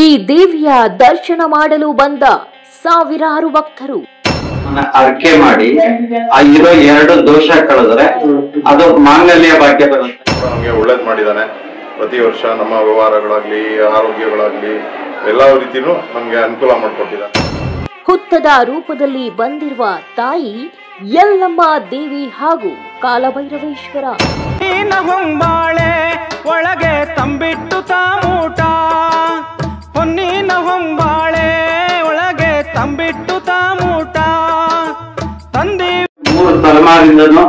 ಈ ದೇವಿಯ ದರ್ಶನ ಮಾಡಲು ಬಂದ ಸಾವಿರಾರು ಭಕ್ತರು ಅರ್ಕೆ ಮಾಡಿ ಇರೋ 2 ದೋಷ ಕಳೆದ್ರೆ ಅದು ಮಾಂಗಲ್ಯ ಭಾಗ್ಯ ಬರುತ್ತೆ. ನಮಗೆ ಒಳ್ಳೇದು ಮಾಡಿದ್ದಾನೆ. ಪ್ರತಿ ವರ್ಷ ನಮ್ಮ ವ್ಯವಹಾರಗಳಾಗ್ಲಿ ಆರೋಗ್ಯಗಳಾಗ್ಲಿ ಎಲ್ಲಾ ರೀತಿನೂ ನಮ್ಗೆ ಅನುಕೂಲ ಮಾಡಿಕೊಟ್ಟಿದ್ದಾನೆ. ಹುತ್ತದ ರೂಪದಲ್ಲಿ ಬಂದಿರುವ ತಾಯಿ ಯಲ್ಲಮ್ಮ ದೇವಿ ಹಾಗೂ ಕಾಲಭೈರವೇಶ್ವರ. ಹೊಂಬಾಳೆ ಒಳಗೆ ತಂಬಿಟ್ಟು ತಾಮೂಟ, ಹೊನ್ನಿನ ಹೊಂಬಾಳೆ ಒಳಗೆ ತಂಬಿಟ್ಟು ತಾಮೂಟ ತಂದಿ 3 ತಲೆಮಾರಿಂದನೂ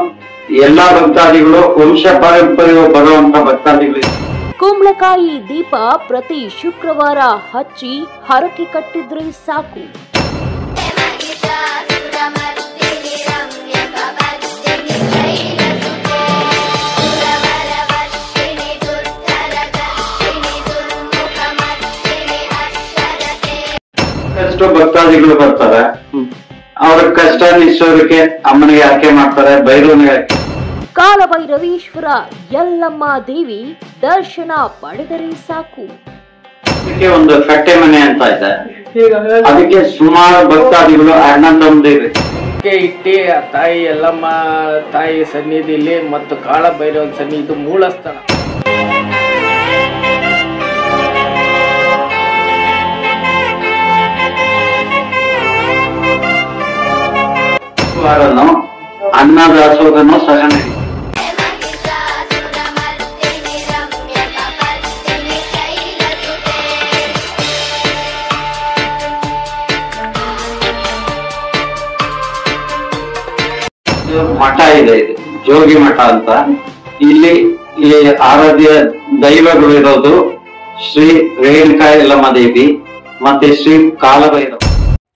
ಎಲ್ಲಾ ಭಕ್ತಾದಿಗಳು ವಂಶ ಪಾರಂಪರ್ಯ ಬರುವಂತ ಭಕ್ತಾದಿಗಳು. ಕುಂಬಳಕಾಯಿ ದೀಪ ಪ್ರತಿ ಶುಕ್ರವಾರ ಹಚ್ಚಿ ಹರಕೆ ಕಟ್ಟಿದ್ರೆ ಸಾಕು. ಎಷ್ಟೋ ಭಕ್ತಾದಿಗಳು ಬರ್ತಾರೆ, ಅವ್ರ ಕಷ್ಟ ನಿಶ್ಚೋದಕ್ಕೆ ಅಮ್ಮನಿಗೆ ಆಕೆ ಮಾಡ್ತಾರೆ, ಭೈರವನಿಗೆ ಆಕೆ. ಕಾಲಭೈರವೇಶ್ವರ ಯಲ್ಲಮ್ಮ ದೇವಿ ದರ್ಶನ ಪಡೆದರೆ ಸಾಕು. ಅದಕ್ಕೆ ಒಂದು ಕಟ್ಟೆ ಮನೆ ಅಂತ ಇದೆ, ಅದಕ್ಕೆ ಸುಮಾರು ಭಕ್ತಾದಿಗಳು ಅಣ್ಣ ತಮ್ಮದಿರಿ ಇಟ್ಟಿ ಆ ತಾಯಿ ಯಲ್ಲಮ್ಮ ತಾಯಿ ಸನ್ನಿಧಿಲಿ ಮತ್ತು ಕಾಳಭೈರವನ ಸನ್ನಿಧಿ ಇದು ಮೂಲ ಸ್ಥಳ. ಅನ್ನದಾಸೋಹನೂ ಸಹ ಮಠ ಇದೆ, ಇದು ಜೋಗಿ ಮಠ ಅಂತ. ಇಲ್ಲಿ ಈ ಆರಾಧ್ಯ ದೈವಗಳು ಇರೋದು ಶ್ರೀ ರೇಣುಕಾ ಯಲ್ಲಮ್ಮ ದೇವಿ ಮತ್ತೆ ಶ್ರೀ ಕಾಲಭೈರವ.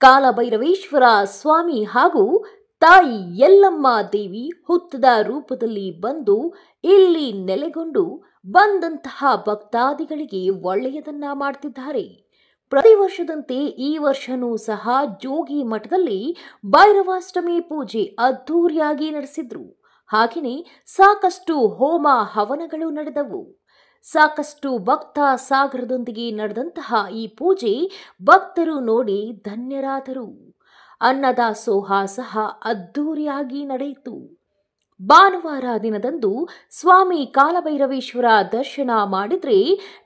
ಕಾಲಭೈರವೇಶ್ವರ ಸ್ವಾಮಿ ಹಾಗೂ ತಾಯಿ ಯಲ್ಲಮ್ಮ ದೇವಿ ಹುತ್ತದ ರೂಪದಲ್ಲಿ ಬಂದು ಇಲ್ಲಿ ನೆಲೆಗೊಂಡು ಬಂದಂತಹ ಭಕ್ತಾದಿಗಳಿಗೆ ಒಳ್ಳೆಯದನ್ನ ಮಾಡ್ತಿದ್ದಾರೆ. ಪ್ರತಿ ವರ್ಷದಂತೆ ಈ ವರ್ಷನೂ ಸಹ ಜೋಗಿ ಮಠದಲ್ಲಿ ಭೈರವಾಷ್ಟಮಿ ಪೂಜೆ ಅದ್ದೂರಿಯಾಗಿ ನಡೆಸಿದ್ರು. ಹಾಗೆಯೇ ಸಾಕಷ್ಟು ಹೋಮ ಹವನಗಳು ನಡೆದವು. ಸಾಕಷ್ಟು ಭಕ್ತ ಸಾಗರದೊಂದಿಗೆ ನಡೆದಂತಹ ಈ ಪೂಜೆ ಭಕ್ತರು ನೋಡಿ ಧನ್ಯರಾದರು. ಅನ್ನದಾಸೋಹ ಸಹ ಅದ್ದೂರಿಯಾಗಿ ನಡೆಯಿತು. ಭಾನುವಾರ ದಿನದಂದು ಸ್ವಾಮಿ ಕಾಲಭೈರವೇಶ್ವರ ದರ್ಶನ ಮಾಡಿದ್ರೆ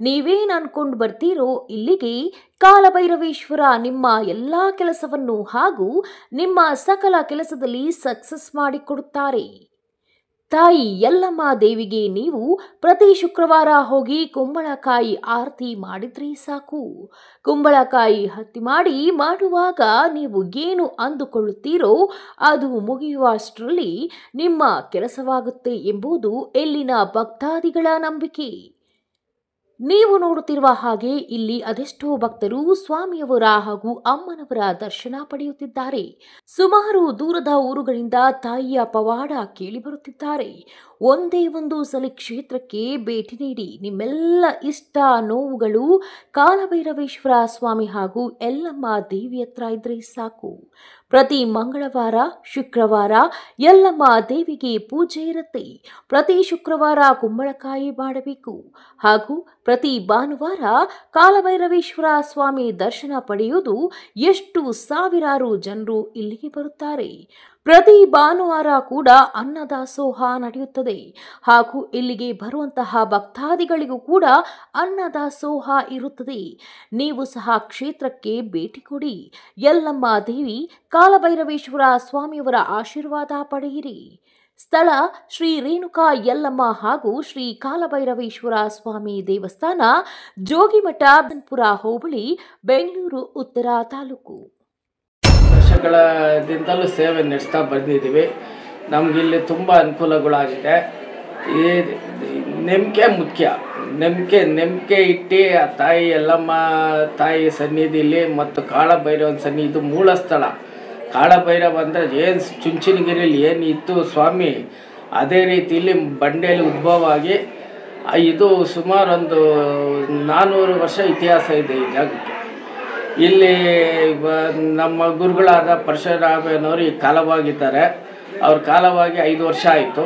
ನೀವೇನ್ ಅನ್ಕೊಂಡು ಬರ್ತೀರೋ ಇಲ್ಲಿಗೆ ಕಾಲಭೈರವೇಶ್ವರ ನಿಮ್ಮ ಎಲ್ಲಾ ಕೆಲಸವನ್ನು ಹಾಗೂ ನಿಮ್ಮ ಸಕಲ ಕೆಲಸದಲ್ಲಿ ಸಕ್ಸಸ್ ಮಾಡಿಕೊಡುತ್ತಾರೆ. ತಾಯಿ ಯಲ್ಲಮ್ಮ ದೇವಿಗೆ ನೀವು ಪ್ರತಿ ಶುಕ್ರವಾರ ಹೋಗಿ ಕುಂಬಳಕಾಯಿ ಆರತಿ ಮಾಡಿದ್ರೆ ಸಾಕು. ಕುಂಬಳಕಾಯಿ ಹತ್ತಿ ಮಾಡುವಾಗ ನೀವು ಏನು ಅಂದುಕೊಳ್ಳುತ್ತೀರೋ ಅದು ಮುಗಿಯುವಷ್ಟರಲ್ಲಿ ನಿಮ್ಮ ಕೆಲಸವಾಗುತ್ತೆ ಎಂಬುದು ಇಲ್ಲಿನ ಭಕ್ತಾದಿಗಳ ನಂಬಿಕೆ. ನೀವು ನೋಡುತ್ತಿರುವ ಹಾಗೆ ಇಲ್ಲಿ ಅದೆಷ್ಟೋ ಭಕ್ತರು ಸ್ವಾಮಿಯವರ ಹಾಗೂ ಅಮ್ಮನವರ ದರ್ಶನ ಪಡೆಯುತ್ತಿದ್ದಾರೆ. ಸುಮಾರು ದೂರದ ಊರುಗಳಿಂದ ತಾಯಿಯ ಪವಾಡ ಕೇಳಿಬರುತ್ತಿದ್ದಾರೆ. ಒಂದೇ ಒಂದು ಸಲ ಕ್ಷೇತ್ರಕ್ಕೆ ಭೇಟಿ ನೀಡಿ ನಿಮ್ಮೆಲ್ಲ ಇಷ್ಟ ನೋವುಗಳು ಕಾಲಭೈರವೇಶ್ವರ ಸ್ವಾಮಿ ಹಾಗೂ ಯಲ್ಲಮ್ಮ ದೇವಿ ಹತ್ರ ಇದ್ರೆ ಸಾಕು. ಪ್ರತಿ ಮಂಗಳವಾರ ಶುಕ್ರವಾರ ಯಲ್ಲಮ್ಮ ದೇವಿಗೆ ಪೂಜೆ ಇರುತ್ತೆ. ಪ್ರತಿ ಶುಕ್ರವಾರ ಕುಂಬಳಕಾಯಿ ಮಾಡಬೇಕು ಹಾಗೂ ಪ್ರತಿ ಭಾನುವಾರ ಕಾಲಭೈರವೇಶ್ವರ ಸ್ವಾಮಿ ದರ್ಶನ ಪಡೆಯುವುದು ಎಷ್ಟು ಸಾವಿರಾರು ಜನರು ಇಲ್ಲಿಗೆ ಬರುತ್ತಾರೆ. ಪ್ರತಿ ಭಾನುವಾರ ಕೂಡ ಅನ್ನದಾಸೋಹ ನಡೆಯುತ್ತದೆ ಹಾಗೂ ಇಲ್ಲಿಗೆ ಬರುವಂತಹ ಭಕ್ತಾದಿಗಳಿಗೂ ಕೂಡ ಅನ್ನದಾಸೋಹ ಇರುತ್ತದೆ. ನೀವು ಸಹ ಕ್ಷೇತ್ರಕ್ಕೆ ಭೇಟಿ ಕೊಡಿ. ಯಲ್ಲಮ್ಮ ದೇವಿ ಕಾಲಭೈರವೇಶ್ವರ ಸ್ವಾಮಿಯವರ ಆಶೀರ್ವಾದ ಪಡೆಯಿರಿ. ಸ್ಥಳ ಶ್ರೀ ರೇಣುಕಾ ಯಲ್ಲಮ್ಮ ಹಾಗೂ ಶ್ರೀ ಕಾಲಭೈರವೇಶ್ವರ ಸ್ವಾಮಿ ದೇವಸ್ಥಾನ, ಜೋಗಿಮಠ, ಬನ್ಪುರ ಹೋಬಳಿ, ಬೆಂಗಳೂರು ಉತ್ತರ ತಾಲೂಕು. ವರ್ಷಗಳಿಂದಲೂ ಸೇವೆ ನಡೆಸ್ತಾ ಬಂದಿದ್ದೀವಿ. ನಮಗಿಲ್ಲಿ ತುಂಬ ಅನುಕೂಲಗಳಾಗಿದೆ. ಈ ನಂಬಿಕೆ ಮುಖ್ಯ. ನಂಬಿಕೆ ಇಟ್ಟು ಆ ತಾಯಿ ಯಲ್ಲಮ್ಮ ತಾಯಿ ಸನ್ನಿಧಿಲಿ ಮತ್ತು ಕಾಳಭೈರವನ ಸನ್ನಿಧಿ ಇದು ಮೂಲ ಸ್ಥಳ. ಕಾಳಭೈರವ ಅಂದರೆ ಏನು ಚುಂಚನಗಿರಿಯಲ್ಲಿ ಏನು ಇತ್ತು ಸ್ವಾಮಿ, ಅದೇ ರೀತಿಯಲ್ಲಿ ಬಂಡೆಯಲ್ಲಿ ಉದ್ಭವ ಆಗಿ ಇದು ಸುಮಾರು ಒಂದು 400 ವರ್ಷ ಇತಿಹಾಸ ಇದೆ ಈ ಜಾಗಕ್ಕೆ. ಇಲ್ಲಿ ನಮ್ಮ ಗುರುಗಳಾದ ಪರಶುರಾಮಯ್ಯನವರು ಈ ಕಾಲವಾಗಿದ್ದಾರೆ. ಅವ್ರ ಕಾಲವಾಗಿ 5 ವರ್ಷ ಆಯಿತು.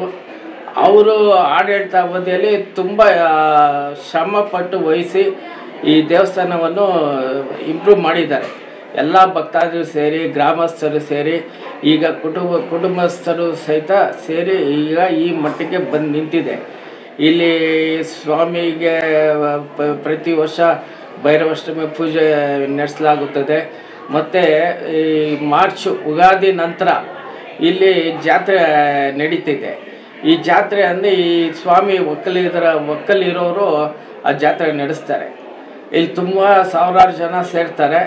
ಅವರು ಆಡಳಿತ ಅವಧಿಯಲ್ಲಿ ತುಂಬ ಶ್ರಮಪಟ್ಟು ವಹಿಸಿ ಈ ದೇವಸ್ಥಾನವನ್ನು ಇಂಪ್ರೂವ್ ಮಾಡಿದ್ದಾರೆ. ಎಲ್ಲ ಭಕ್ತಾದಿಗಳು ಸೇರಿ, ಗ್ರಾಮಸ್ಥರು ಸೇರಿ, ಈಗ ಕುಟುಂಬಸ್ಥರು ಸಹಿತ ಸೇರಿ ಈಗ ಈ ಮಟ್ಟಿಗೆ ಬಂದು ನಿಂತಿದೆ. ಇಲ್ಲಿ ಸ್ವಾಮಿಗೆ ಪ್ರತಿ ವರ್ಷ ಭೈರವಾಷ್ಟಮಿ ಪೂಜೆ ನಡೆಸಲಾಗುತ್ತದೆ. ಮತ್ತು ಈ ಮಾರ್ಚ್ ಉಗಾದಿ ನಂತರ ಇಲ್ಲಿ ಜಾತ್ರೆ ನಡೀತಿದೆ. ಈ ಜಾತ್ರೆ ಅಂದರೆ ಈ ಸ್ವಾಮಿ ಒಕ್ಕಲಿರೋರು ಆ ಜಾತ್ರೆ ನಡೆಸ್ತಾರೆ. ಇಲ್ಲಿ ತುಂಬ ಸಾವಿರಾರು ಜನ ಸೇರ್ತಾರೆ.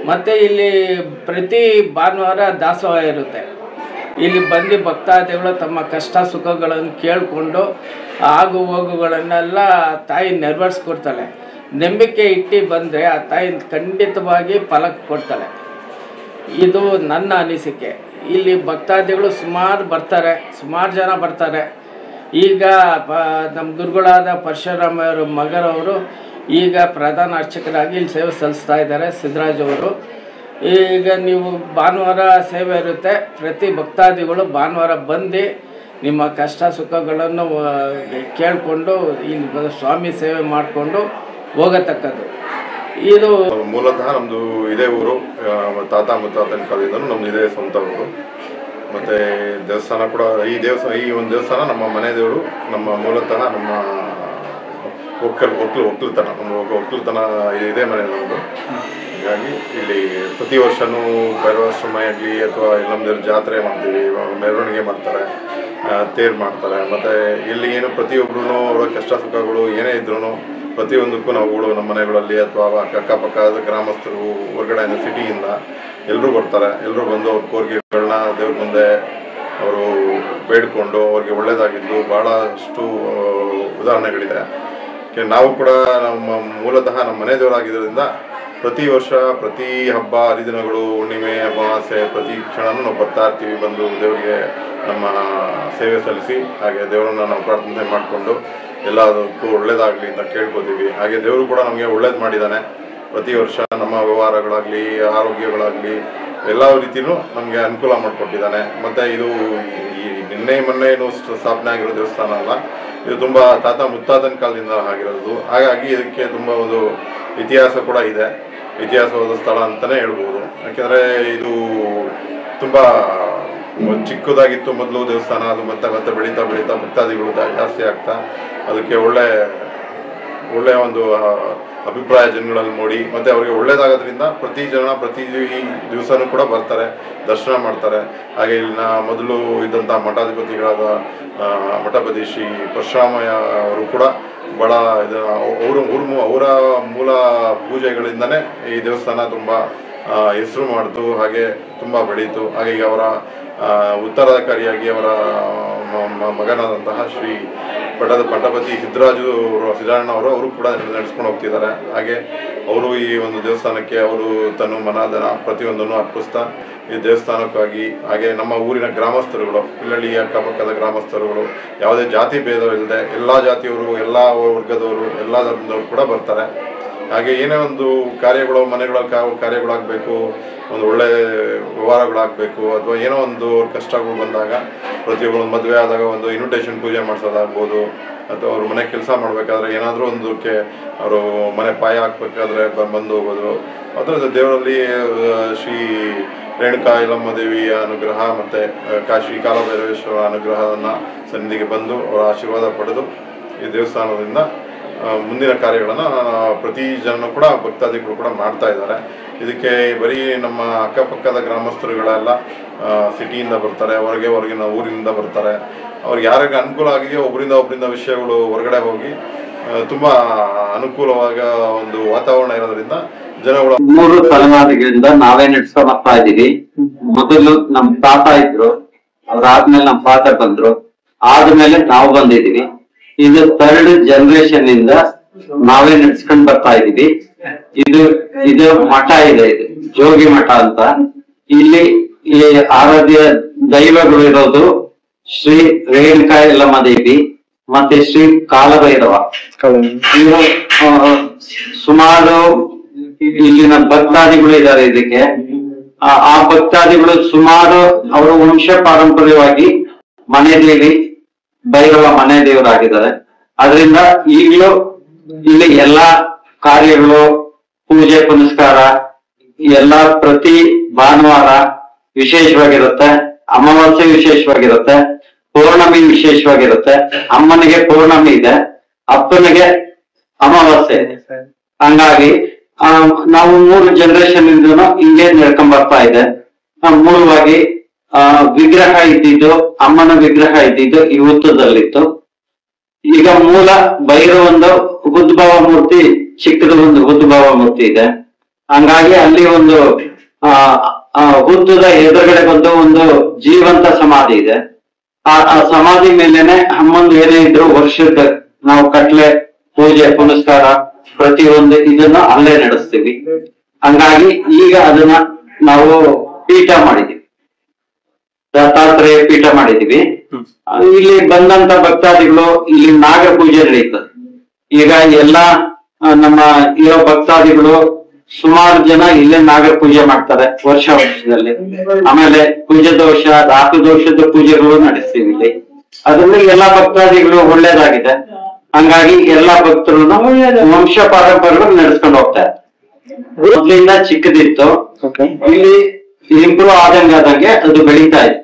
ಮತ್ತು ಇಲ್ಲಿ ಪ್ರತಿ ಭಾನುವಾರ ದಾಸೋಹ ಇರುತ್ತೆ. ಇಲ್ಲಿ ಬಂದು ಭಕ್ತಾದಿಗಳು ತಮ್ಮ ಕಷ್ಟ ಸುಖಗಳನ್ನು ಕೇಳಿಕೊಂಡು ಆಗು ಹೋಗುಗಳನ್ನೆಲ್ಲ ತಾಯಿ ನೆರವೇರಿಸ್ಕೊಡ್ತಾಳೆ. ನಂಬಿಕೆ ಇಟ್ಟು ಬಂದರೆ ಆ ತಾಯಿ ಖಂಡಿತವಾಗಿ ಫಲ ಕೊಡ್ತಾಳೆ. ಇದು ನನ್ನ ಅನಿಸಿಕೆ. ಇಲ್ಲಿ ಭಕ್ತಾದಿಗಳು ಸುಮಾರು ಜನ ಬರ್ತಾರೆ. ಈಗ ನಮ್ಮ ಗುರುಗಳಾದ ಪರಶುರಾಮಯ್ಯರ ಮಗರವರು ಈಗ ಪ್ರಧಾನ ಅರ್ಚಕರಾಗಿ ಇಲ್ಲಿ ಸೇವೆ ಸಲ್ಲಿಸ್ತಾ ಇದ್ದಾರೆ, ಸಿದ್ದರಾಜ್ ಅವರು. ಈಗ ನೀವು ಭಾನುವಾರ ಸೇವೆ ಇರುತ್ತೆ. ಪ್ರತಿ ಭಕ್ತಾದಿಗಳು ಭಾನುವಾರ ಬಂದು ನಿಮ್ಮ ಕಷ್ಟ ಸುಖಗಳನ್ನು ಕೇಳಿಕೊಂಡು ಇಲ್ಲಿ ಸ್ವಾಮಿ ಸೇವೆ ಮಾಡಿಕೊಂಡು ಹೋಗತಕ್ಕದ್ದು. ಇದು ಮೂಲತಃ ನಮ್ಮದು ಇದೇ ಊರು. ತಾತ ಮುತ್ತಾತನ ಕಾಲದಿಂದನೂ ನಮ್ದು ಇದೇ ಸ್ವಂತ ಊರು. ಮತ್ತು ದೇವಸ್ಥಾನ ಕೂಡ ಈ ಒಂದು ದೇವಸ್ಥಾನ ನಮ್ಮ ಮನೆ ದೇವರು. ನಮ್ಮ ಮೂಲತಃ ನಮ್ಮ ಒಕ್ಕಲುತನ ಇದೇ ಮನೆ ನಮ್ಮದು. ಹೀಗಾಗಿ ಇಲ್ಲಿ ಪ್ರತಿ ವರ್ಷವೂ ಭೈರವಾಶ್ರಮ ಆಗಲಿ ಅಥವಾ ನಮ್ಮದೇವ್ರ ಜಾತ್ರೆ ಮಾಡ್ತೀವಿ, ಮೆರವಣಿಗೆ ಮಾಡ್ತಾರೆ, ತೇರು ಮಾಡ್ತಾರೆ. ಮತ್ತು ಇಲ್ಲಿ ಏನು ಪ್ರತಿಯೊಬ್ಬರೂ ಅವರ ಕಷ್ಟ ಸುಖಗಳು ಏನೇ ಇದ್ರೂ ಪ್ರತಿಯೊಂದಕ್ಕೂ ನಾವುಗಳು ನಮ್ಮ ಮನೆಗಳಲ್ಲಿ ಅಥವಾ ಅಕ್ಕಪಕ್ಕದ ಗ್ರಾಮಸ್ಥರು ಹೊರಗಡೆ ಸಿಟಿಯಿಂದ ಎಲ್ಲರೂ ಬರ್ತಾರೆ. ಎಲ್ಲರೂ ಬಂದು ಅವ್ರ ಕೋರಿಕೆಗಳನ್ನ ದೇವ್ರ ಮುಂದೆ ಅವರು ಬೇಡಿಕೊಂಡು ಅವ್ರಿಗೆ ಒಳ್ಳೆಯದಾಗಿದ್ದು ಭಾಳಷ್ಟು ಉದಾಹರಣೆಗಳಿದೆ. ನಾವು ಕೂಡ ನಮ್ಮ ಮೂಲತಃ ನಮ್ಮ ಮನೆ ದೇವರಾಗಿದ್ದರಿಂದ ಪ್ರತಿ ವರ್ಷ ಪ್ರತಿ ಹಬ್ಬ ಹರಿದಿನಗಳು, ಹುಣ್ಣಿಮೆ, ಅಮಾವಾಸ್ಯೆ ಪ್ರತಿ ಕ್ಷಣನೂ ನಾವು ಬರ್ತಾ ಇರ್ತೀವಿ. ಬಂದು ದೇವರಿಗೆ ನಮ್ಮ ಸೇವೆ ಸಲ್ಲಿಸಿ ಹಾಗೆ ದೇವರನ್ನ ನಾವು ಪ್ರಾರ್ಥನೆ ಮಾಡಿಕೊಂಡು ಎಲ್ಲದಕ್ಕೂ ಒಳ್ಳೇದಾಗಲಿ ಅಂತ ಕೇಳ್ಕೊತೀವಿ. ಹಾಗೆ ದೇವರು ಕೂಡ ನಮಗೆ ಒಳ್ಳೇದು ಮಾಡಿದ್ದಾನೆ. ಪ್ರತಿ ವರ್ಷ ನಮ್ಮ ವ್ಯವಹಾರಗಳಾಗಲಿ, ಆರೋಗ್ಯಗಳಾಗಲಿ ಎಲ್ಲ ರೀತಿಯೂ ನಮಗೆ ಅನುಕೂಲ ಮಾಡಿಕೊಟ್ಟಿದ್ದಾನೆ. ಮತ್ತು ಇದು ಮೊನ್ನೆ ಏನು ಸ್ಥಾಪನೆ ಆಗಿರೋ ದೇವಸ್ಥಾನ ಅಲ್ಲ, ಇದು ತುಂಬ ತಾತ ಮುತ್ತಾತನ ಕಾಲದಿಂದ ಆಗಿರೋದು. ಹಾಗಾಗಿ ಇದಕ್ಕೆ ತುಂಬ ಒಂದು ಇತಿಹಾಸ ಕೂಡ ಇದೆ. ಇತಿಹಾಸವಾದ ಸ್ಥಳ ಅಂತಲೇ ಹೇಳ್ಬೋದು. ಯಾಕೆಂದರೆ ಇದು ತುಂಬ ಚಿಕ್ಕದಾಗಿತ್ತು ಮೊದಲು ದೇವಸ್ಥಾನ. ಅದು ಮತ್ತೆ ಬೆಳೀತಾ ಭಕ್ತಾದಿಗಳು ಜಾಸ್ತಿ ಆಗ್ತಾ ಅದಕ್ಕೆ ಒಳ್ಳೆಯ ಒಂದು ಅಭಿಪ್ರಾಯ ಜನಗಳಲ್ಲಿ ಮೂಡಿ ಮತ್ತು ಅವರಿಗೆ ಒಳ್ಳೇದಾಗೋದ್ರಿಂದ ಪ್ರತಿ ದಿವಸನೂ ಕೂಡ ಬರ್ತಾರೆ, ದರ್ಶನ ಮಾಡ್ತಾರೆ. ಹಾಗೆ ಇಲ್ಲಿನ ಮೊದಲು ಇದ್ದಂಥ ಮಠಾಧಿಪತಿಗಳಾದ ಮಠಾಧಿಪತಿ ಶ್ರೀ ಪರಶುರಾಮಯ್ಯ ಅವರು ಕೂಡ ಭಾಳ ಅವರ ಮೂಲ ಪೂಜೆಗಳಿಂದನೇ ಈ ದೇವಸ್ಥಾನ ತುಂಬ ಹೆಸರು ಮಾಡಿತು, ಹಾಗೆ ತುಂಬ ಬೆಳೀತು. ಹಾಗೆ ಅವರ ಉತ್ತರಾಧಿಕಾರಿಯಾಗಿ ಅವರ ಮಗನಾದಂತಹ ಶ್ರೀ ಮಠಾಧಿಪತಿ ಸಿದ್ದರಾಜಣ್ಣ ಅವರು ಕೂಡ ನಡೆಸ್ಕೊಂಡು ಹೋಗ್ತಿದ್ದಾರೆ. ಹಾಗೆ ಅವರು ಈ ಒಂದು ದೇವಸ್ಥಾನಕ್ಕೆ ಅವರು ತನ್ನ ಮನಧನ ಪ್ರತಿಯೊಂದನ್ನು ಅರ್ಪಿಸ್ತಾ ಈ ದೇವಸ್ಥಾನಕ್ಕಾಗಿ, ಹಾಗೆ ನಮ್ಮ ಊರಿನ ಗ್ರಾಮಸ್ಥರುಗಳು, ಇಲ್ಲಳ್ಳಿ ಅಕ್ಕಪಕ್ಕದ ಗ್ರಾಮಸ್ಥರುಗಳು ಯಾವುದೇ ಜಾತಿ ಭೇದವಿಲ್ಲದೆ ಎಲ್ಲ ಜಾತಿಯವರು, ಎಲ್ಲ ವರ್ಗದವರು, ಎಲ್ಲ ಧರ್ಮದವರು ಕೂಡ ಬರ್ತಾರೆ. ಹಾಗೆ ಏನೇ ಒಂದು ಕಾರ್ಯಗಳು, ಮನೆಗಳ ಕಾರ್ಯಗಳಾಗಬೇಕು, ಒಂದು ಒಳ್ಳೆ ವ್ಯವಹಾರಗಳಾಗಬೇಕು, ಅಥವಾ ಏನೋ ಒಂದು ಕಷ್ಟಗಳು ಬಂದಾಗ ಪ್ರತಿಯೊಬ್ಬರು ಮದುವೆ ಆದಾಗ ಒಂದು ಇನ್ವಿಟೇಷನ್ ಪೂಜೆ ಮಾಡಿಸೋದಾಗ್ಬೋದು, ಅಥವಾ ಅವ್ರ ಮನೆ ಕೆಲಸ ಮಾಡಬೇಕಾದ್ರೆ ಏನಾದರೂ ಒಂದಕ್ಕೆ ಅವರು ಮನೆ ಪಾಯ ಹಾಕ್ಬೇಕಾದ್ರೆ ಬಂದು ಹೋಗೋದು. ಅದರ ದೇವರಲ್ಲಿ ಶ್ರೀ ರೇಣುಕಾ ಯಲ್ಲಮ್ಮ ದೇವಿಯ ಅನುಗ್ರಹ ಮತ್ತು ಶ್ರೀ ಕಾಲಭೈರವೇಶ್ವರ ಅನುಗ್ರಹವನ್ನು ಸನ್ನಿಧಿಗೆ ಬಂದು ಅವರ ಆಶೀರ್ವಾದ ಪಡೆದು ಈ ದೇವಸ್ಥಾನದಿಂದ ಮುಂದಿನ ಕಾರ್ಯಗಳನ್ನು ಪ್ರತಿ ಜನರು ಕೂಡ ಭಕ್ತಾದಿಗಳು ಕೂಡ ಮಾಡ್ತಾ ಇದ್ದಾರೆ. ಇದಕ್ಕೆ ಬರೀ ನಮ್ಮ ಅಕ್ಕಪಕ್ಕದ ಗ್ರಾಮಸ್ಥರುಗಳೆಲ್ಲ ಸಿಟಿಯಿಂದ ಬರ್ತಾರೆ, ಹೊರಗಿನ ಊರಿನಿಂದ ಬರ್ತಾರೆ. ಅವ್ರಿಗೆ ಯಾರಿಗೆ ಅನುಕೂಲ ಆಗಿದೆಯೋ ಒಬ್ಬರಿಂದ ವಿಷಯಗಳು ಹೊರಗಡೆ ಹೋಗಿ ತುಂಬ ಅನುಕೂಲವಾಗ ಒಂದು ವಾತಾವರಣ ಇರೋದ್ರಿಂದ ಜನಗಳು 3 ತಲೆಮಾರಿಗಳಿಂದ ನಾವೇ ನಡೆಸ್ಕೊಂಡು ಬರ್ತಾ ಇದ್ದೀವಿ. ಮೊದಲು ನಮ್ ತಾತ ಇದ್ರು, ಅದಾದ್ಮೇಲೆ ನಮ್ ಫಾದರ್ ಬಂದ್ರು, ಆದ್ಮೇಲೆ ನಾವು ಬಂದಿದೀವಿ. ಇದು 3rd ಜನರೇಷನ್ ಇಂದ ನಾವೇ ನಡೆಸ್ಕೊಂಡ್ ಬರ್ತಾ ಇದೀವಿ. ಇದು ಮಠ ಇದೆ, ಇದು ಜೋಗಿ ಮಠ ಅಂತ. ಇಲ್ಲಿ ಈ ಆರಾಧ್ಯ ದೈವಗಳು ಇರೋದು ಶ್ರೀ ರೇಣುಕಾ ಯಲ್ಲಮ್ಮ ದೇವಿ ಮತ್ತೆ ಶ್ರೀ ಕಾಲಭೈರವ. ಇವರು ಸುಮಾರು ಇಲ್ಲಿನ ಭಕ್ತಾದಿಗಳು ಇದ್ದಾರೆ. ಇದಕ್ಕೆ ಆ ಭಕ್ತಾದಿಗಳು ಸುಮಾರು ಅವರು ವಂಶ ಪಾರಂಪರ್ಯವಾಗಿ ಮನೆ ದೇವಿ ಭೈರವ ಮನೆ ದೇವರಾಗಿದ್ದಾರೆ. ಅದರಿಂದ ಈಗಲೂ ಇಲ್ಲಿ ಎಲ್ಲಾ ಕಾರ್ಯಗಳು, ಪೂಜೆ ಪುನಸ್ಕಾರ ಎಲ್ಲ ಪ್ರತಿ ಭಾನುವಾರ ವಿಶೇಷವಾಗಿರುತ್ತೆ, ಅಮಾವಾಸ್ಯೆ ವಿಶೇಷವಾಗಿರುತ್ತೆ, ಪೌರ್ಣಮಿ ವಿಶೇಷವಾಗಿರುತ್ತೆ. ಅಮ್ಮನಿಗೆ ಪೌರ್ಣಮಿ ಇದೆ, ಅಪ್ಪನಿಗೆ ಅಮಾವಾಸ್ಯೆ ಇದೆ. ಹಂಗಾಗಿ ನಾವು 3 ಜನರೇಷನ್ ಇಂದನು ಹಿಂಗೆ ನಡ್ಕೊಂಡ್ ಬರ್ತಾ ಇದೆ. ಮೂಲವಾಗಿ ವಿಗ್ರಹ ಇದ್ದಿದ್ದು, ಅಮ್ಮನ ವಿಗ್ರಹ ಇದ್ದಿದ್ದು ಈ ಹುತ್ತದಲ್ಲಿತ್ತು. ಈಗ ಮೂಲ ಭೈರವಂದು ಉದ್ಭವ ಮೂರ್ತಿ, ಚಿಕ್ಕದ ಒಂದು ಉದ್ಭವ ಮೂರ್ತಿ ಇದೆ. ಹಂಗಾಗಿ ಅಲ್ಲಿ ಒಂದು ಹುತ್ತದ ಎದುರುಗಡೆ ಬಂದು ಒಂದು ಜೀವಂತ ಸಮಾಧಿ ಇದೆ. ಆ ಸಮಾಧಿ ಮೇಲೆನೆ ಅಮ್ಮಂದು ಏನೇ ಇದ್ರು ವರ್ಷದ ನಾವು ಕಟ್ಲೆ, ಪೂಜೆ ಪುನಸ್ಕಾರ ಪ್ರತಿಯೊಂದು ಇದನ್ನ ಅಲ್ಲೇ ನಡೆಸ್ತೀವಿ. ಹಂಗಾಗಿ ಈಗ ಅದನ್ನ ನಾವು ಪೀಠ ಮಾಡಿದೀವಿ, ದತ್ತಾತ್ರೇಯ ಪೀಠ ಮಾಡಿದೀವಿ. ಇಲ್ಲಿ ಬಂದಂತ ಭಕ್ತಾದಿಗಳು ಇಲ್ಲಿ ನಾಗ ಪೂಜೆ ನಡೀತದೆ. ಈಗ ಎಲ್ಲಾ ನಮ್ಮ ಇರೋ ಭಕ್ತಾದಿಗಳು ಸುಮಾರು ಜನ ಇಲ್ಲೇ ನಾಗರ ಪೂಜೆ ಮಾಡ್ತಾರೆ ವರ್ಷದಲ್ಲಿ. ಆಮೇಲೆ ಕುಂಜದೋಷ, ಧಾತು ದೋಷದ ಪೂಜೆಗಳು ನಡೆಸ್ತೀವಿ ಇಲ್ಲಿ. ಅದರಲ್ಲಿ ಎಲ್ಲಾ ಭಕ್ತಾದಿಗಳು ಒಳ್ಳೇದಾಗಿದೆ. ಹಂಗಾಗಿ ಎಲ್ಲಾ ಭಕ್ತರು ವಂಶ ಪಾರಂಪರ್ಯಗಳು ನಡೆಸ್ಕೊಂಡು ಹೋಗ್ತಾರೆ. ಮೊದ್ಲಿಂದ ಚಿಕ್ಕದಿತ್ತು, ಇಲ್ಲಿ ಇಂಪ್ರೂವ್ ಆದಂಗೆ ಅದು ಬೆಳೀತಾ ಇದೆ.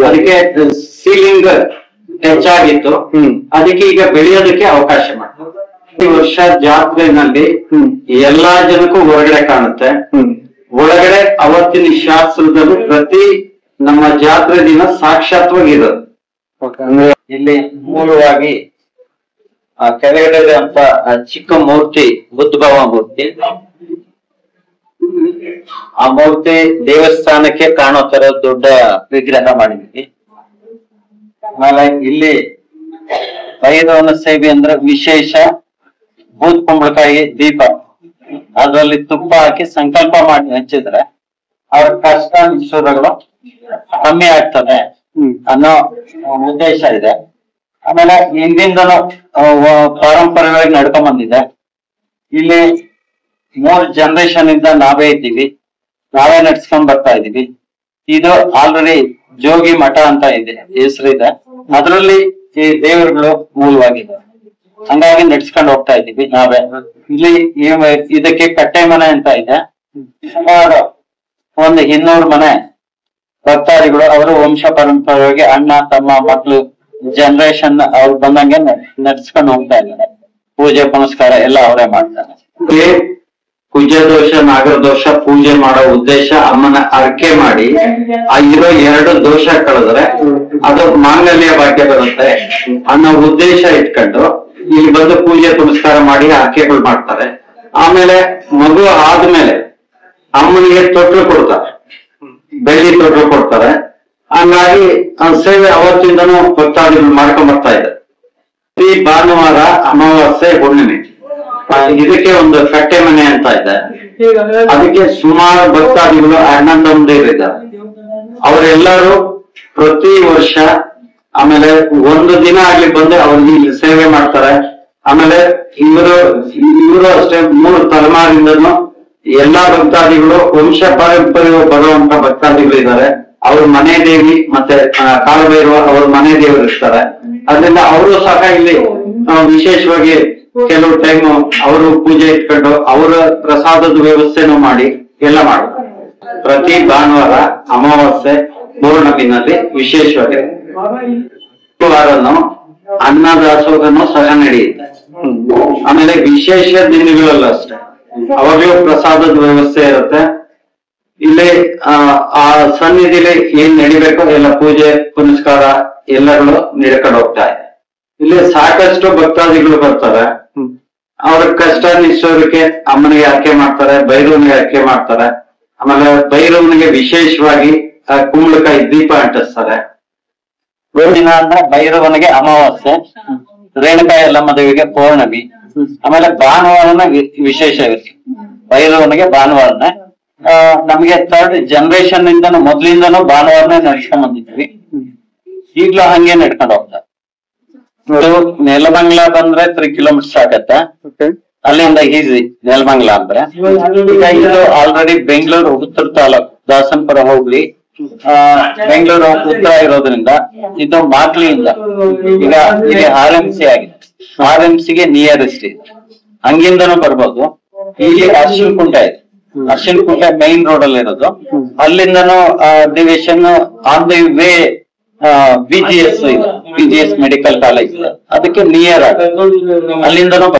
ಅದಕ್ಕೆ ಸೀಲಿಂಗ್ ಹೆಚ್ಚಾಗಿತ್ತು, ಅದಕ್ಕೆ ಈಗ ಬೆಳೆಯೋದಕ್ಕೆ ಅವಕಾಶ ಮಾಡ್ತಾರೆ. ಈ ವರ್ಷ ಜಾತ್ರೆನಲ್ಲಿ ಎಲ್ಲಾ ಜನಕ್ಕೂ ಹೊರಗಡೆ ಕಾಣುತ್ತೆ. ಒಳಗಡೆ ಅವತ್ತಿನ ಶಾಸ್ತ್ರದಲ್ಲಿ ಪ್ರತಿ ನಮ್ಮ ಜಾತ್ರೆ ದಿನ ಸಾಕ್ಷಾತ್ವಾಗಿರೋದು. ಇಲ್ಲಿ ಮೂಲವಾಗಿ ಕೆಳಗಡೆ ಅಂತ ಚಿಕ್ಕ ಮೂರ್ತಿ, ಉದ್ಭವ ಮೂರ್ತಿ, ಆ ಮೂರ್ತಿ ದೇವಸ್ಥಾನಕ್ಕೆ ಕಾಣೋ ತರ ದೊಡ್ಡ ವಿಗ್ರಹ ಮಾಡಿದ್ವಿ. ಆಮೇಲೆ ಇಲ್ಲಿ ಭೈರವನ ಸೇವೆ ಅಂದ್ರೆ ವಿಶೇಷ ಬೂದ್ ಕುಂಬಳಕಾಯಿ ದೀಪ, ಅದರಲ್ಲಿ ತುಪ್ಪ ಹಾಕಿ ಸಂಕಲ್ಪ ಮಾಡಿ ಹಚ್ಚಿದ್ರೆ ಅವ್ರ ಕಷ್ಟ ನಿಷ್ಠುರಗಳು ಕಮ್ಮಿ ಆಗ್ತದೆ ಅನ್ನೋ ಉದ್ದೇಶ ಇದೆ. ಆಮೇಲೆ ಹಿಂದಿಂದನೂ ಪಾರಂಪರ್ಯವಾಗಿ ನಡ್ಕೊಂಡ್ ಬಂದಿದೆ. ಇಲ್ಲಿ 3 ಜನರೇಷನ್ ಇಂದ ನಾವೇ ಇದ್ದೀವಿ, ನಾವೇ ನಡ್ಸ್ಕೊಂಡ್ ಬರ್ತಾ ಇದೀವಿ. ಇದು ಆಲ್ರೆಡಿ ಜೋಗಿ ಮಠ ಅಂತ ಇದೆ, ಹೆಸರಿದೆ. ಅದರಲ್ಲಿ ಈ ದೇವರುಗಳು ಮೂಲವಾಗಿದೆ. ಹಂಗಾಗಿ ನಡ್ಸ್ಕೊಂಡು ಹೋಗ್ತಾ ಇದೀವಿ ನಾವೇ. ಇಲ್ಲಿ ಇದಕ್ಕೆ ಕಟ್ಟೆ ಮನೆ ಅಂತ ಇದೆ. ಸುಮಾರು ಒಂದು 200 ಮನೆ ಭಕ್ತಾದಿಗಳು ಅವರು ವಂಶ ಪರಂಪರೆಯಾಗಿ ಅಣ್ಣ ತಮ್ಮ ಮಕ್ಕಳು ಜನರೇಷನ್ ಅವ್ರು ಬಂದಂಗೆ ನಡ್ಸ್ಕೊಂಡು ಹೋಗ್ತಾ ಇದ್ದಾರೆ. ಪೂಜೆ ಪುನಸ್ಕಾರ ಎಲ್ಲ ಅವರೇ ಮಾಡ್ತಾರೆ. ಕುಜದೋಷ, ನಾಗರದೋಷ ಪೂಜೆ ಮಾಡೋ ಉದ್ದೇಶ ಅಮ್ಮನ ಅರ್ಕೆ ಮಾಡಿ ಆ ಇರೋ 2 ದೋಷ ಕಳೆದ್ರೆ ಅದು ಮಾಂಗಲ್ಯ ಭಾಗ್ಯ ಬರುತ್ತೆ ಅನ್ನೋ ಉದ್ದೇಶ ಇಟ್ಕೊಂಡು ಇಲ್ಲಿ ಬಂದು ಪೂಜೆ ಪುನಸ್ಕಾರ ಮಾಡಿ ಅರ್ಕೆಗಳು ಮಾಡ್ತಾರೆ. ಆಮೇಲೆ ಮಗು ಆದ್ಮೇಲೆ ಅಮ್ಮನಿಗೆ ತೊಟ್ಲು ಕೊಡ್ತಾರೆ, ಬೆಳ್ಳಿ ತೊಟ್ಲು ಕೊಡ್ತಾರೆ. ಹಂಗಾಗಿ ಸೇವೆ ಅವತ್ತಿಂದನೂ ಭಕ್ತಾದಿಗಳು ಮಾಡ್ಕೊಂಡ್ ಬರ್ತಾ ಇದ್ದಾರೆ. ಈ ಭಾನುವಾರ ಅಮಾವಾಸ್ಯೆ ಹುಣ್ಣಿಮೆ ಇದಕ್ಕೆ ಒಂದು ಕಟ್ಟೆ ಮನೆ ಅಂತ ಇದೆ. ಅದಕ್ಕೆ ಸುಮಾರು ಭಕ್ತಾದಿಗಳು ಅಣ್ಣ ತಮ್ಮಂದಿರಿದ್ದಾರೆ. ಅವರೆಲ್ಲರೂ ಪ್ರತಿ ವರ್ಷ ಆಮೇಲೆ ಒಂದು ದಿನ ಆಗ್ಲಿ ಬಂದು ಅವ್ರಿಗೆ ಇಲ್ಲಿ ಸೇವೆ ಮಾಡ್ತಾರೆ. ಆಮೇಲೆ ಇವರು ಅಷ್ಟೇ 3 ತಲೆಮಾರಿಂದನೂ ಎಲ್ಲಾ ಭಕ್ತಾದಿಗಳು ವಂಶ ಪಾರಂಪರ್ಯ ಬರುವಂತ ಭಕ್ತಾದಿಗಳು ಇದ್ದಾರೆ. ಅವ್ರ ಮನೆ ದೇವಿ ಮತ್ತೆ ಕಾಲಭೈರವ ಅವ್ರ ಮನೆ ದೇವರು ಇರ್ತಾರೆ. ಅದರಿಂದ ಅವರು ಸಹ ಇಲ್ಲಿ ವಿಶೇಷವಾಗಿ ಕೆಲವು ಟೈಮ್ ಅವರು ಪೂಜೆ ಇಟ್ಕೊಂಡು ಅವರ ಪ್ರಸಾದದ ವ್ಯವಸ್ಥೆನೂ ಮಾಡಿ ಎಲ್ಲ ಮಾಡ್ತಾರೆ. ಪ್ರತಿ ಭಾನುವಾರ ಅಮಾವಾಸ್ಯೆ ಪೌರ್ಣಮಿನಲ್ಲಿ ವಿಶೇಷವಾಗಿ ವಾರನು ಅನ್ನದಾಸೋಹನು ಸಹ ನಡೆಯುತ್ತೆ. ಆಮೇಲೆ ವಿಶೇಷ ದಿನಗಳಲ್ಲೂ ಅಷ್ಟೇ ಅವಾಗಲೂ ಪ್ರಸಾದದ ವ್ಯವಸ್ಥೆ ಇರುತ್ತೆ. ಇಲ್ಲಿ ಆ ಸನ್ನಿಧಿಲಿ ಏನ್ ನಡಿಬೇಕೋ ಎಲ್ಲ ಪೂಜೆ ಪುನಸ್ಕಾರ ಎಲ್ಲಗಳು ನಡ್ಕೊಂಡು ಹೋಗ್ತಾ ಇದೆ. ಇಲ್ಲಿ ಸಾಕಷ್ಟು ಭಕ್ತಾದಿಗಳು ಬರ್ತಾರೆ. ಅವ್ರ ಕಷ್ಟ ನಿಷ್ಠೋರಕ್ಕೆ ಅಮ್ಮನಿಗೆ ಅರ್ಕೆ ಮಾಡ್ತಾರೆ, ಭೈರವನಿಗೆ ಅರ್ಕೆ ಮಾಡ್ತಾರೆ. ಆಮೇಲೆ ಭೈರವನಿಗೆ ವಿಶೇಷವಾಗಿ ಕುಂಬಳಕಾಯಿ ದೀಪ ಅಂಟಿಸ್ತಾರೆ. ದಿನ ಅಂದ್ರೆ ಭೈರವನಿಗೆ ಅಮಾವಾಸ್ಯೆ, ರೇಣುಕಾಯಿ ಯಲ್ಲಮ್ಮ ದೇವಿಗೆ ಪೌರ್ಣಮಿ. ಆಮೇಲೆ ಭಾನುವಾರನ ವಿಶೇಷ ಇರುತ್ತೆ. ಭೈರವನಿಗೆ ಭಾನುವಾರನೇ. ನಮ್ಗೆ 3rd ಜನರೇಷನ್ ಇಂದನೂ ಮೊದ್ಲಿಂದನೂ ಭಾನುವಾರನೇ ನಡ್ಸ್ಕೊಂಡ್ ಬಂದಿದ್ವಿ. ಈಗ್ಲೂ ಹಂಗೆ ನಡ್ಕೊಂಡು ಹೋಗ್ತಾರೆ. ನೆಲಮಂಗಲ ಬಂದ್ರೆ 3 ಕಿಲೋಮೀಟರ್ಸ್ ಆಗತ್ತೆ. ಅಲ್ಲಿಂದ ಈಸಿ ನೆಲಮಂಗಲ ಅಂದ್ರೆ. ಈಗ ಇದು ಆಲ್ರೆಡಿ ಬೆಂಗಳೂರು ಉತ್ತರ ತಾಲೂಕು ದಾಸನಪುರ ಹೋಗ್ಲಿ ಬೆಂಗಳೂರು ಉತ್ತರ ಇರೋದ್ರಿಂದ ಇದು ಮಾಕ್ಲಿಯಿಂದ ಈಗ ಇಲ್ಲಿ RMC ಆಗಿದೆ. RMC ಗೆ ನಿಯರೆಸ್ಟ್ ಇದೆ. ಹಂಗಿಂದನೂ ಬರ್ಬೋದು. ಇಲ್ಲಿ ಅರ್ಶಿನ್ ಕುಂಟೆ ಇದೆ. ಅರ್ಶಿನ್ ಕುಂಟೆ ಮೈನ್ ರೋಡ್ ಅಲ್ಲಿ ಇರೋದು. ಅಲ್ಲಿಂದನೂ division on the way BGS medical college ಅದಕ್ಕೆ ನಿಯರ್ ಅಲ್ಲಿಂದನೂ